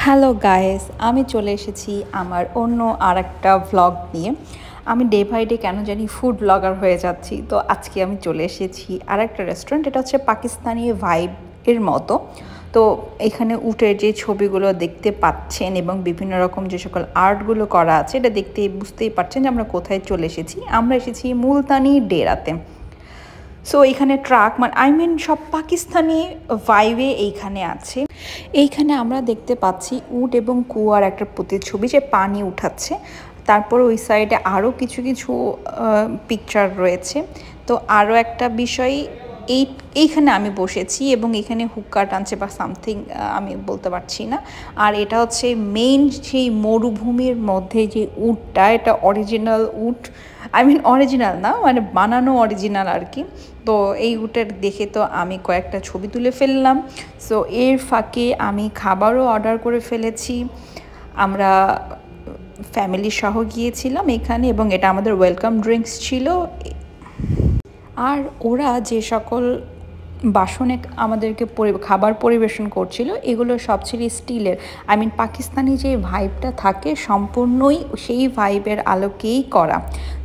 Hello guys, আমি চলে এসেছি আমার অন্য আরেকটা ভ্লগ নিয়ে। আমি ডে বাই ডে কেন জানি ফুড ব্লগার হয়ে যাচ্ছি। তো আজকে আমি চলে এসেছি আরেকটা রেস্টুরেন্ট, এটা হচ্ছে পাকিস্তানি ভাইব এর মতো। তো এখানে উটের যে ছবিগুলো দেখতে পাচ্ছেন এবং বিভিন্ন রকম যে সকল আর্টগুলো করা আছে, এটা দেখতে বুঝতেই পারছেন যে আমরা কোথায় চলে এসেছি। আমরা এসেছি মুলতানি ডেরাতে। সো এইখানে ট্রাক সব পাকিস্তানি ভাইবে এইখানে আছে। এইখানে আমরা দেখতে পাচ্ছি উট এবং কুয়ার একটা প্রতিচ্ছবি, যে পানি উঠাচ্ছে। তারপর ওই সাইডে আরও কিছু কিছু পিকচার রয়েছে। তো আরও একটা বিষয়, এইখানে আমি বসেছি এবং এখানে হুক্কা টানছে বা সামথিং, আমি বলতে পারছি না। আর এটা হচ্ছে মেইন সেই মরুভূমির মধ্যে যে উটটা, এটা অরিজিনাল উট। অরিজিনাল না, বানানো অরিজিনাল আর কি। তো এই উটের দেখে তো আমি কয়েকটা ছবি তুলে ফেললাম। সো এর ফাঁকে আমি খাবারও অর্ডার করে ফেলেছি। আমরা ফ্যামিলি সহ গিয়েছিলাম এখানে, এবং এটা আমাদের ওয়েলকাম ড্রিঙ্কস ছিল। আর ওরা যে সকল বাসনে আমাদেরকে খাবার পরিবেশন করছিল, এগুলো সব ছিল স্টিলের। পাকিস্তানি যে ভাইবটা থাকে সম্পূর্ণই সেই ভাইবের আলোকেই করা।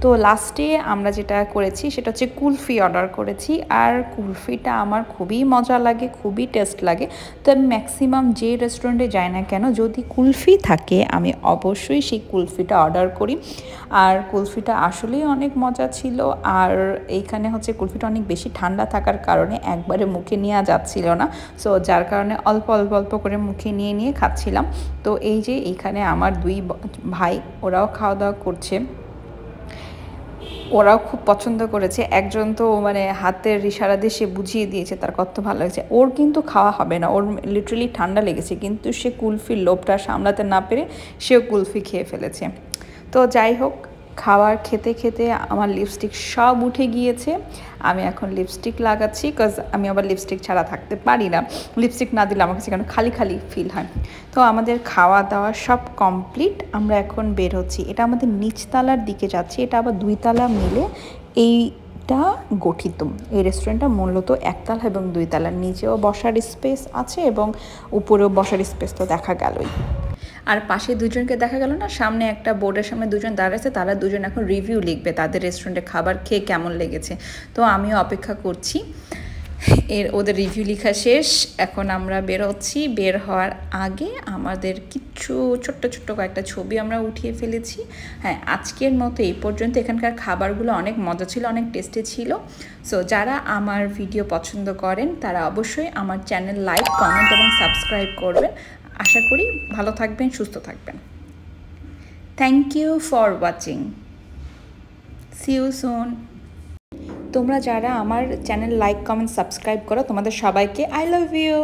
তো লাস্টে আমরা যেটা করেছি সেটা হচ্ছে কুলফি অর্ডার করেছি। আর কুলফিটা আমার খুবই মজা লাগে, খুবই টেস্ট লাগে। তো আমি ম্যাক্সিমাম যে রেস্টুরেন্টে যাই না কেন, যদি কুলফি থাকে আমি অবশ্যই সেই কুলফিটা অর্ডার করি। আর কুলফিটা আসলেই অনেক মজা ছিল। আর এইখানে হচ্ছে কুলফিটা অনেক বেশি ঠান্ডা থাকার কারণে একবারে মুখে নেওয়া যাচ্ছিল না। সো যার কারণে অল্প অল্প অল্প করে মুখে নিয়ে নিয়ে খাচ্ছিলাম। তো এই যে এইখানে আমার দুই ভাই, ওরাও খাওয়া দাওয়া করছে। ওরাও খুব পছন্দ করেছে। একজন তো হাতের ইশারা দিয়ে সে বুঝিয়ে দিয়েছে তার কত ভালো লাগছে। ওর কিন্তু খাওয়া হবে না, ওর লিটারালি ঠান্ডা লেগেছে, কিন্তু সে কুলফির লোভটা সামলাতে না পেরে সেও কুলফি খেয়ে ফেলেছে। তো যাই হোক, খাবার খেতে খেতে আমার লিপস্টিক সব উঠে গিয়েছে। আমি এখন লিপস্টিক লাগাচ্ছি, বিকজ আমি আবার লিপস্টিক ছাড়া থাকতে পারি না। লিপস্টিক না দিলে আমার কাছে কেন খালি খালি ফিল হয়। তো আমাদের খাওয়া দাওয়া সব কমপ্লিট, আমরা এখন বের হচ্ছি। এটা আমাদের নিচতলার দিকে যাচ্ছি, এটা আবার দুই তলা মিলে এইটা গঠিত। এই রেস্টুরেন্টটা মূলত একতলা এবং দুই তলার, নিচেও বসার স্পেস আছে এবং উপরেও বসার স্পেস তো দেখা গেলই। আর পাশে দুজনকে দেখা গেল না, সামনে একটা বোর্ডের সামনে দুজন দাঁড়াচ্ছে, তারা দুজন এখন রিভিউ লিখবে তাদের রেস্টুরেন্টে খাবার খেয়ে কেমন লেগেছে। তো আমিও অপেক্ষা করছি ওদের রিভিউ লেখা শেষ। এখন আমরা বেরোচ্ছি। বের হওয়ার আগে আমাদের কিছু ছোট্ট ছোট্ট কয়েকটা ছবি আমরা উঠিয়ে ফেলেছি। হ্যাঁ, আজকের মতো এই পর্যন্ত। এখানকার খাবারগুলো অনেক মজা ছিল, অনেক টেস্টি ছিল। সো যারা আমার ভিডিও পছন্দ করেন তারা অবশ্যই আমার চ্যানেল লাইক, কমেন্ট এবং সাবস্ক্রাইব করবেন। আশা করি ভালো থাকবেন, সুস্থ থাকবেন। Thank you for watching. See you soon. তোমরা যারা আমার চ্যানেল লাইক, কমেন্ট, সাবস্ক্রাইব করো, তোমাদের সবাইকে আই লাভ ইউ।